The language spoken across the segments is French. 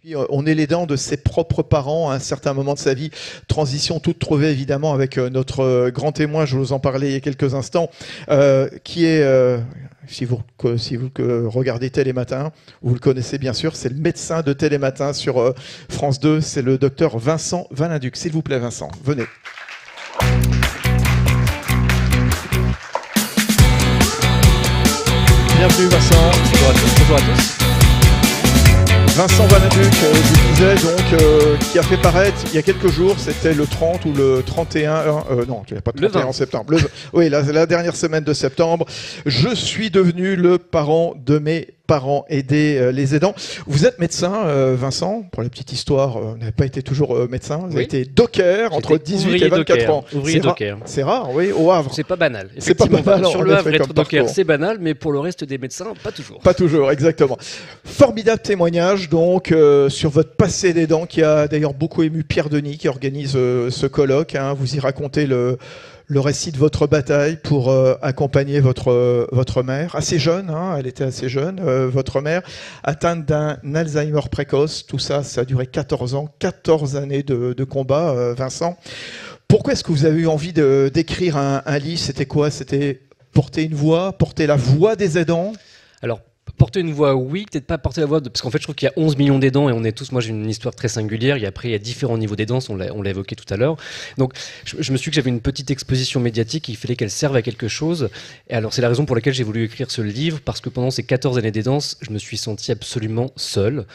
Puis, on est l'aidant de ses propres parents à un certain moment de sa vie. Transition toute trouvée évidemment avec notre grand témoin, je vous en parlais il y a quelques instants, qui est, si vous regardez Télématin, vous le connaissez bien sûr, c'est le médecin de Télématin sur France 2, c'est le docteur Vincent Valinduc. S'il vous plaît Vincent, venez. Bienvenue Vincent. Bonjour à tous. Bonjour à tous. Vincent Valinduc, je disais donc, qui a fait paraître il y a quelques jours, c'était le 30 ou le 31, non, il n'y a pas de 31 septembre. Oui, la dernière semaine de septembre. Je suis devenu le parent de mes parents, aider les aidants. Vous êtes médecin, Vincent, pour la petite histoire, vous n'avez pas été toujours médecin, vous avez été docker entre 18 et 24 ans. Ouvrier docker. C'est rare, oui, au Havre. C'est pas banal. C'est pas banal. Sur le Havre, être docker, c'est banal, mais pour le reste des médecins, pas toujours. Pas toujours, exactement. Formidable témoignage, donc, sur votre passé d'aidant, qui a d'ailleurs beaucoup ému Pierre Denis, qui organise ce colloque. Hein. Vous y racontez le récit de votre bataille pour accompagner votre mère, assez jeune, hein, elle était assez jeune, votre mère, atteinte d'un Alzheimer précoce. Tout ça, ça a duré 14 ans, 14 années de combat, Vincent. Pourquoi est-ce que vous avez eu envie d'écrire un livre? C'était quoi? C'était porter une voix, porter la voix des aidants? Alors, porter une voix, oui, peut-être pas porter la voix, parce qu'en fait, je trouve qu'il y a 11 millions d'aidants et on est tous, moi j'ai une histoire très singulière, il y a différents niveaux d'aidants, on l'a évoqué tout à l'heure. Donc, je me suis dit que j'avais une petite exposition médiatique, il fallait qu'elle serve à quelque chose. Et alors, c'est la raison pour laquelle j'ai voulu écrire ce livre, parce que pendant ces 14 années d'aidance, je me suis senti absolument seul,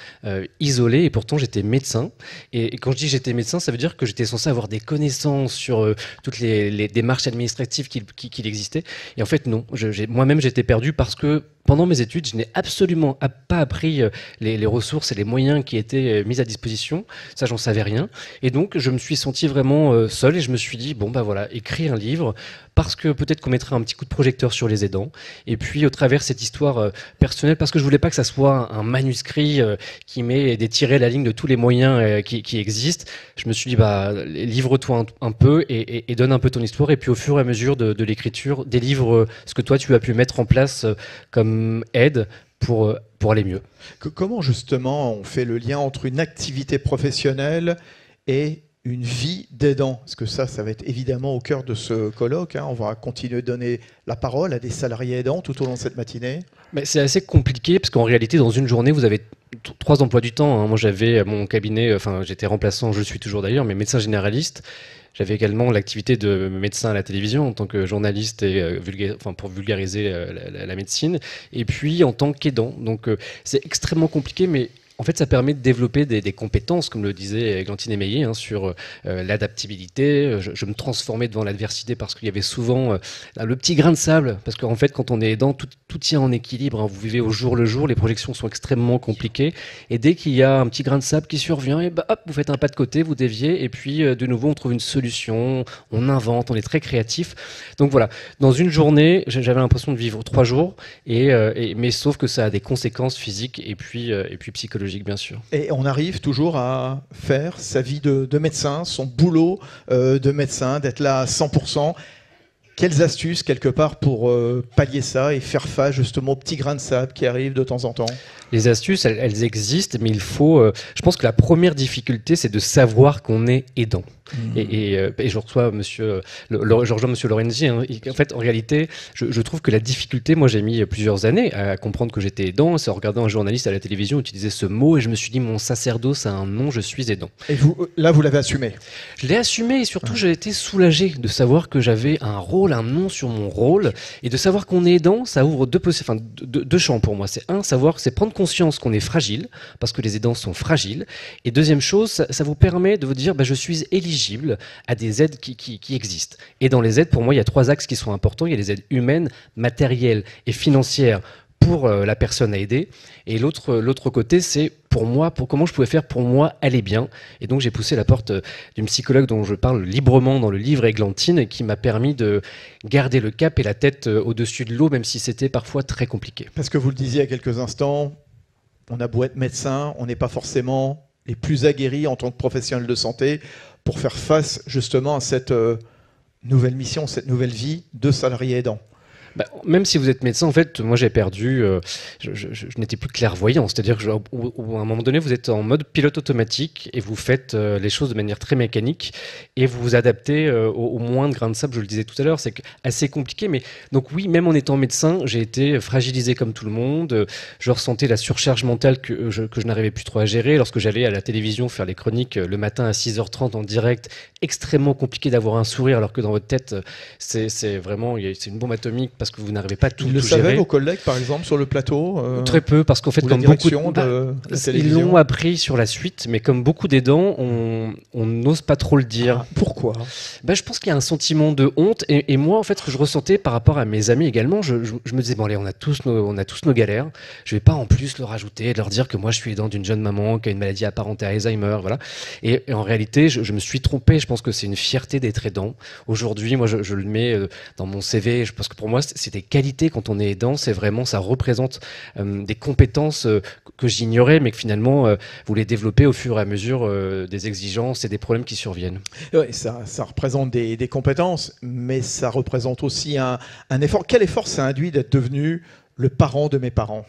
isolé, et pourtant j'étais médecin. Et quand je dis j'étais médecin, ça veut dire que j'étais censé avoir des connaissances sur toutes les démarches administratives qu'il existait. Et en fait, non, moi-même j'étais perdu parce que pendant mes études, je n'ai absolument pas appris les ressources et les moyens qui étaient mis à disposition. Ça, j'en savais rien. Et donc, je me suis senti vraiment seul et je me suis dit, bon, bah voilà, écrire un livre, parce que peut-être qu'on mettrait un petit coup de projecteur sur les aidants. Et puis, au travers de cette histoire personnelle, parce que je voulais pas que ça soit un manuscrit qui met des tirets à la ligne de tous les moyens qui existent, je me suis dit, bah, livre-toi un peu et donne un peu ton histoire. Et puis, au fur et à mesure de l'écriture, délivre ce que toi, tu as pu mettre en place comme aide pour aller mieux. Comment justement on fait le lien entre une activité professionnelle et une vie d'aidant? Parce que ça va être évidemment au cœur de ce colloque. Hein. On va continuer de donner la parole à des salariés aidants tout au long de cette matinée. Mais c'est assez compliqué parce qu'en réalité, dans une journée, vous avez 3 emplois du temps. Hein. Moi, j'avais mon cabinet, j'étais remplaçant, je le suis toujours d'ailleurs, mais médecin généraliste. J'avais également l'activité de médecin à la télévision en tant que journaliste et pour vulgariser la médecine. Et puis en tant qu'aidant. Donc c'est extrêmement compliqué, mais en fait, ça permet de développer des compétences, comme le disait Glantine Émeillé, hein, sur l'adaptabilité. Je me transformais devant l'adversité parce qu'il y avait souvent le petit grain de sable. Parce qu'en fait, quand on est aidant, tout tient en équilibre. Hein. Vous vivez au jour le jour, les projections sont extrêmement compliquées. Et dès qu'il y a un petit grain de sable qui survient, et bah, hop, vous faites un pas de côté, vous déviez. Et puis, de nouveau, on trouve une solution, on invente, on est très créatif. Donc voilà, dans une journée, j'avais l'impression de vivre 3 jours. Mais sauf que ça a des conséquences physiques et puis psychologiques. Bien sûr. Et on arrive toujours à faire sa vie de médecin, son boulot de médecin, d'être là à 100%. Quelles astuces, quelque part, pour pallier ça et faire face justement aux petits grains de sable qui arrivent de temps en temps? Les astuces, elles existent, mais il faut... je pense que la première difficulté, c'est de savoir qu'on est aidant. Et je reçois monsieur Lorenzi. Hein. En fait, en réalité, je trouve que la difficulté, moi j'ai mis plusieurs années à comprendre que j'étais aidant. C'est en regardant un journaliste à la télévision utiliser ce mot et je me suis dit, mon sacerdoce a un nom, je suis aidant. Et là, vous l'avez assumé? Je l'ai assumé et surtout, j'ai été soulagé de savoir que j'avais un rôle, un nom sur mon rôle et de savoir qu'on est aidant, ça ouvre deux champs pour moi. C'est c'est prendre conscience qu'on est fragile parce que les aidants sont fragiles. Et deuxième chose, ça vous permet de vous dire, bah, je suis éligible à des aides qui existent. Et dans les aides, pour moi, il y a 3 axes qui sont importants. Il y a les aides humaines, matérielles et financières pour la personne à aider. Et l'autre côté, c'est pour moi, comment je pouvais faire pour moi aller bien. Et donc, j'ai poussé la porte d'une psychologue dont je parle librement dans le livre Églantine et qui m'a permis de garder le cap et la tête au-dessus de l'eau, même si c'était parfois très compliqué. Parce que vous le disiez il y a quelques instants, on a beau être médecin, on n'est pas forcément les plus aguerris en tant que professionnels de santé pour faire face justement à cette nouvelle mission, cette nouvelle vie de salarié aidant. Bah, même si vous êtes médecin, en fait, moi j'ai perdu, je n'étais plus clairvoyant, c'est-à-dire qu'à un moment donné, vous êtes en mode pilote automatique et vous faites les choses de manière très mécanique et vous vous adaptez au moindre grain de sable, je le disais tout à l'heure, c'est assez compliqué, mais donc oui, même en étant médecin, j'ai été fragilisé comme tout le monde, je ressentais la surcharge mentale que je n'arrivais plus trop à gérer lorsque j'allais à la télévision faire les chroniques le matin à 6h30 en direct, extrêmement compliqué d'avoir un sourire alors que dans votre tête, c'est vraiment, c'est une bombe atomique parce que vous n'arrivez pas tout Ils le gérer. savaient, vos collègues, par exemple, sur le plateau Très peu, parce qu'en fait, comme beaucoup la ils l'ont appris sur la suite, mais comme beaucoup d'aidants, on n'ose pas trop le dire. Ah, pourquoi? Je pense qu'il y a un sentiment de honte, et moi, en fait, ce que je ressentais par rapport à mes amis également, je me disais, bon allez, on a tous nos galères, je vais pas en plus leur ajouter, de leur dire que moi, je suis aidant d'une jeune maman qui a une maladie apparentée à Alzheimer, voilà. Et en réalité, je me suis trompé, je pense que c'est une fierté d'être aidant. Aujourd'hui, moi, je le mets dans mon CV, je pense que pour moi, c'est des qualités quand on est aidant, c'est vraiment, ça représente des compétences que j'ignorais, mais que finalement, vous les développez au fur et à mesure des exigences et des problèmes qui surviennent. Oui, ça représente des compétences, mais ça représente aussi un effort. Quel effort ça induit d'être devenu le parent de mes parents?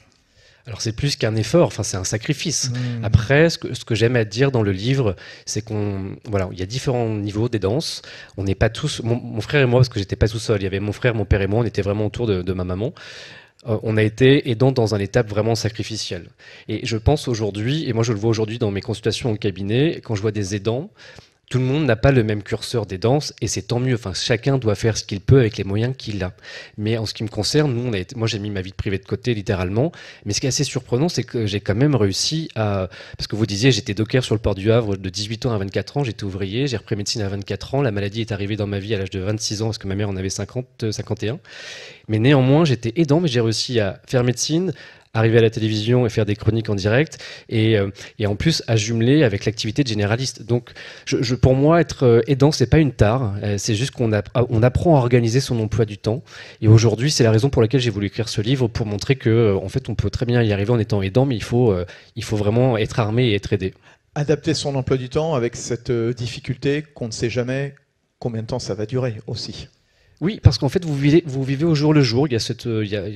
Alors c'est plus qu'un effort, enfin c'est un sacrifice. Après, ce que j'aime à dire dans le livre, c'est il y a différents niveaux d'aidance. On n'est pas tous, mon frère et moi, parce que j'étais pas tout seul, il y avait mon frère, mon père et moi, on était vraiment autour de ma maman. On a été aidants dans un étape vraiment sacrificielle. Et je pense aujourd'hui, et moi je le vois aujourd'hui dans mes consultations au cabinet, quand je vois des aidants, tout le monde n'a pas le même curseur d'aidance et c'est tant mieux. Enfin, chacun doit faire ce qu'il peut avec les moyens qu'il a. Mais en ce qui me concerne, moi j'ai mis ma vie privée de côté littéralement. Mais ce qui est assez surprenant, c'est que j'ai quand même réussi à... Parce que vous disiez, j'étais docker sur le port du Havre de 18 ans à 24 ans, j'étais ouvrier, j'ai repris médecine à 24 ans. La maladie est arrivée dans ma vie à l'âge de 26 ans parce que ma mère en avait 51. Mais néanmoins, j'étais aidant, mais j'ai réussi à faire médecine, arriver à la télévision et faire des chroniques en direct et en plus à jumeler avec l'activité de généraliste. Donc pour moi, être aidant, c'est pas une tare, c'est juste qu'on apprend à organiser son emploi du temps. Et aujourd'hui, c'est la raison pour laquelle j'ai voulu écrire ce livre, pour montrer que en fait, on peut très bien y arriver en étant aidant, mais il faut vraiment être armé et être aidé. Adapter son emploi du temps avec cette difficulté qu'on ne sait jamais combien de temps ça va durer aussi. Oui, parce qu'en fait, vous vivez au jour le jour.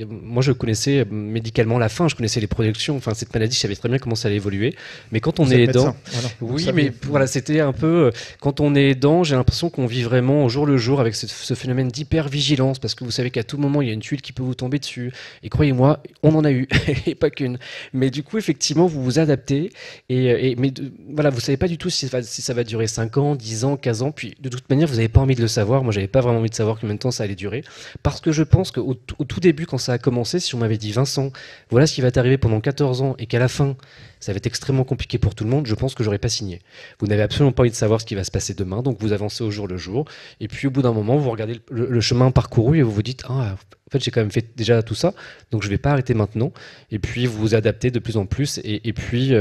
Moi, je connaissais médicalement la fin, je connaissais les projections. Enfin, cette maladie, je savais très bien comment ça allait évoluer. Mais quand on est aidant, oui, mais voilà, c'était un peu. Quand on est aidant, j'ai l'impression qu'on vit vraiment au jour le jour avec ce phénomène d'hypervigilance, parce que vous savez qu'à tout moment, il y a une tuile qui peut vous tomber dessus. Et croyez-moi, on en a eu, et pas qu'une. Mais du coup, effectivement, vous vous adaptez. Voilà, vous savez pas du tout si ça va durer 5 ans, 10 ans, 15 ans. Puis, de toute manière, vous n'avez pas envie de le savoir. Moi, j'avais pas vraiment envie de savoir combien de temps ça allait durer, parce que je pense qu'au tout début, quand ça a commencé, si on m'avait dit Vincent, voilà ce qui va t'arriver pendant 14 ans et qu'à la fin ça va être extrêmement compliqué pour tout le monde, je pense que j'aurais pas signé. Vous n'avez absolument pas envie de savoir ce qui va se passer demain, donc vous avancez au jour le jour, et puis au bout d'un moment, vous regardez le chemin parcouru et vous vous dites, ah, en fait j'ai quand même fait déjà tout ça, donc je vais pas arrêter maintenant, et puis vous vous adaptez de plus en plus, et puis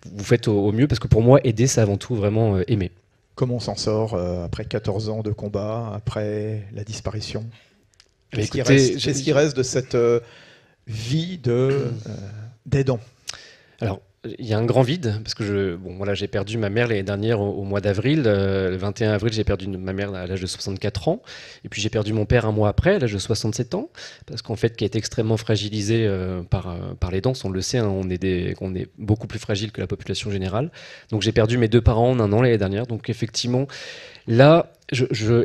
vous faites au mieux, parce que pour moi, aider, c'est avant tout vraiment aimer. Comment on s'en sort après 14 ans de combat, après la disparition? Qu'est-ce qui reste de cette vie d'aidant? Alors, il y a un grand vide, parce que j'ai perdu ma mère l'année dernière au mois d'avril. Le 21 avril, j'ai perdu ma mère à l'âge de 64 ans. Et puis j'ai perdu mon père un mois après, à l'âge de 67 ans, parce qu'en fait, qui a été extrêmement fragilisé par les dents. On le sait, hein, on est beaucoup plus fragile que la population générale. Donc j'ai perdu mes 2 parents en 1 an l'année dernière. Donc effectivement, là,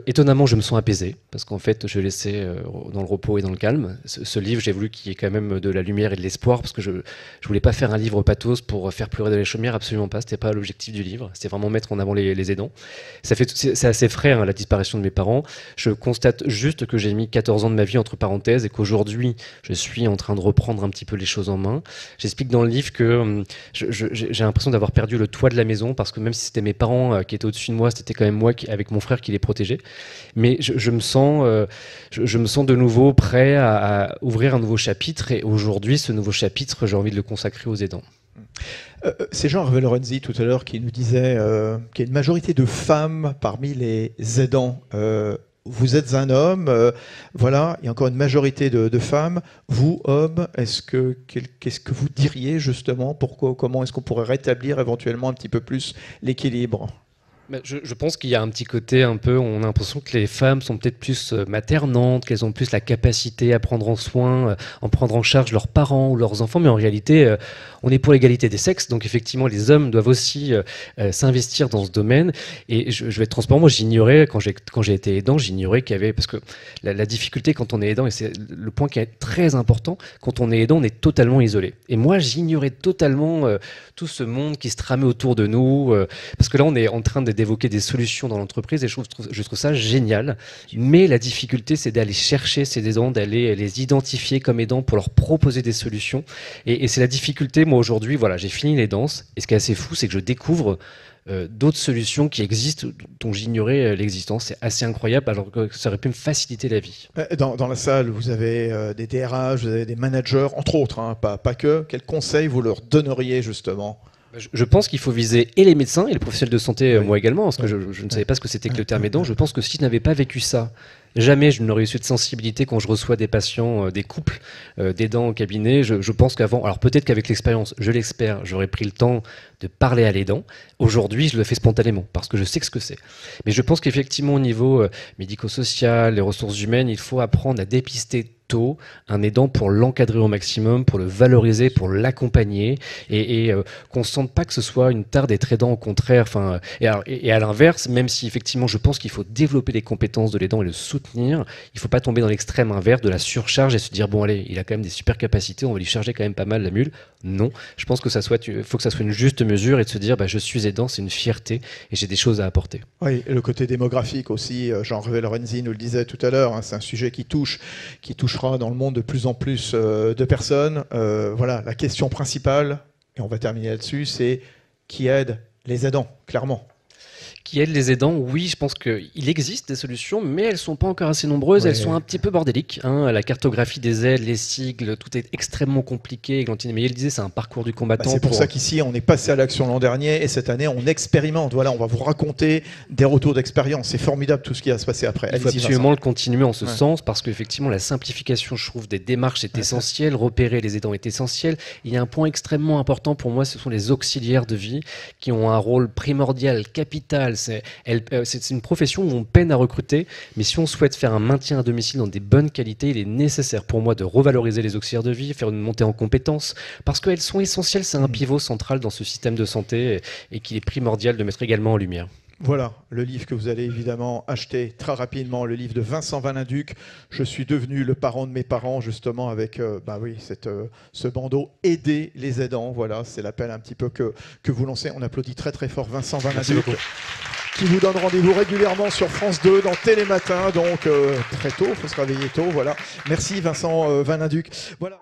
étonnamment, je me sens apaisé, parce qu'en fait, je laissais dans le repos et dans le calme. Ce livre, j'ai voulu qu'il y ait quand même de la lumière et de l'espoir, parce que je voulais pas faire un livre pathos pour faire pleurer de la chaumière, absolument pas. C'était pas l'objectif du livre. C'était vraiment mettre en avant les aidants. C'est assez frais, hein, la disparition de mes parents. Je constate juste que j'ai mis 14 ans de ma vie entre parenthèses et qu'aujourd'hui, je suis en train de reprendre un petit peu les choses en main. J'explique dans le livre que j'ai l'impression d'avoir perdu le toit de la maison, parce que même si c'était mes parents qui étaient au-dessus de moi, c'était quand même moi avec mon frère qui les protégeait. Mais je me sens de nouveau prêt à ouvrir un nouveau chapitre, et aujourd'hui, ce nouveau chapitre, j'ai envie de le consacrer aux aidants. C'est Jean-Hervé Lorenzi tout à l'heure qui nous disait qu'il y a une majorité de femmes parmi les aidants. Vous êtes un homme, voilà, il y a encore une majorité de femmes. Vous, hommes, qu'est-ce que vous diriez justement, comment est-ce qu'on pourrait rétablir éventuellement un petit peu plus l'équilibre? Je pense qu'il y a un petit côté un peu, on a l'impression que les femmes sont peut-être plus maternantes, qu'elles ont plus la capacité à prendre en soin, en prendre en charge leurs parents ou leurs enfants, mais en réalité, on est pour l'égalité des sexes, donc effectivement, les hommes doivent aussi s'investir dans ce domaine. Et je vais être transparent, moi j'ignorais, quand j'ai été aidant, j'ignorais qu'il y avait, parce que la difficulté quand on est aidant, et c'est le point qui est très important, quand on est aidant, on est totalement isolé. Et moi, j'ignorais totalement tout ce monde qui se tramait autour de nous, parce que là, on est en train d'évoquer des solutions dans l'entreprise et je trouve ça génial. Mais la difficulté, c'est d'aller chercher ces aidants, d'aller les identifier comme aidants pour leur proposer des solutions. Et c'est la difficulté. Moi, aujourd'hui, voilà, j'ai fini les danses. Et ce qui est assez fou, c'est que je découvre d'autres solutions qui existent dont j'ignorais l'existence. C'est assez incroyable, alors que ça aurait pu me faciliter la vie. Dans la salle, vous avez des DRH, vous avez des managers, entre autres, hein, pas que. Quels conseils vous leur donneriez justement ? Je pense qu'il faut viser et les médecins et les professionnels de santé, moi également, parce que je ne savais pas ce que c'était que le terme aidant. Je pense que si je n'avais pas vécu ça, jamais je n'aurais eu cette sensibilité quand je reçois des patients, des couples d'aidants au cabinet. Je pense qu'avant, alors peut-être qu'avec l'expérience, je l'espère, j'aurais pris le temps de parler à l'aidant. Aujourd'hui, je le fais spontanément parce que je sais ce que c'est. Mais je pense qu'effectivement, au niveau médico-social, les ressources humaines, il faut apprendre à dépister tôt un aidant pour l'encadrer au maximum, pour le valoriser, pour l'accompagner et qu'on ne sente pas que ce soit une tare d'être aidant, au contraire. Et à l'inverse, même si effectivement je pense qu'il faut développer les compétences de l'aidant et le soutenir, il ne faut pas tomber dans l'extrême inverse de la surcharge et se dire bon allez, il a quand même des super capacités, on va lui charger quand même pas mal la mule. Non, je pense que faut que ça soit une juste mesure et de se dire je suis aidant, c'est une fierté et j'ai des choses à apporter. Oui, et le côté démographique aussi, Jean-Hervé Lorenzi nous le disait tout à l'heure, hein, c'est un sujet qui touchera dans le monde de plus en plus de personnes. Voilà, la question principale, et on va terminer là-dessus, c'est qui aide les aidants, clairement. Qui aide les aidants, oui, je pense qu'il existe des solutions, mais elles ne sont pas encore assez nombreuses, elles sont un petit peu bordéliques. Hein. La cartographie des aides, les sigles, tout est extrêmement compliqué. Églantine Meillet le disait, c'est un parcours du combattant. C'est pour ça qu'ici, on est passé à l'action l'an dernier, et cette année, on expérimente. Voilà, on va vous raconter des retours d'expérience. C'est formidable tout ce qui va se passer après. Il faut absolument le continuer en ce sens, parce qu'effectivement, la simplification, je trouve, des démarches est essentielle, repérer les aidants est essentiel. Il y a un point extrêmement important pour moi, ce sont les auxiliaires de vie, qui ont un rôle primordial, capital. C'est une profession où on peine à recruter, mais si on souhaite faire un maintien à domicile dans des bonnes qualités, il est nécessaire pour moi de revaloriser les auxiliaires de vie, faire une montée en compétences, parce qu'elles sont essentielles, c'est un pivot central dans ce système de santé et qu'il est primordial de mettre également en lumière. Voilà, le livre que vous allez évidemment acheter très rapidement, le livre de Vincent Vaninduc. Je suis devenu le parent de mes parents, justement, avec ce bandeau « Aider les aidants ». Voilà, c'est l'appel un petit peu que vous lancez. On applaudit très très fort Vincent Vaninduc, qui vous donne rendez-vous régulièrement sur France 2 dans Télématin, donc très tôt, il faut se réveiller tôt. Voilà. Merci Vincent Vaninduc. Voilà.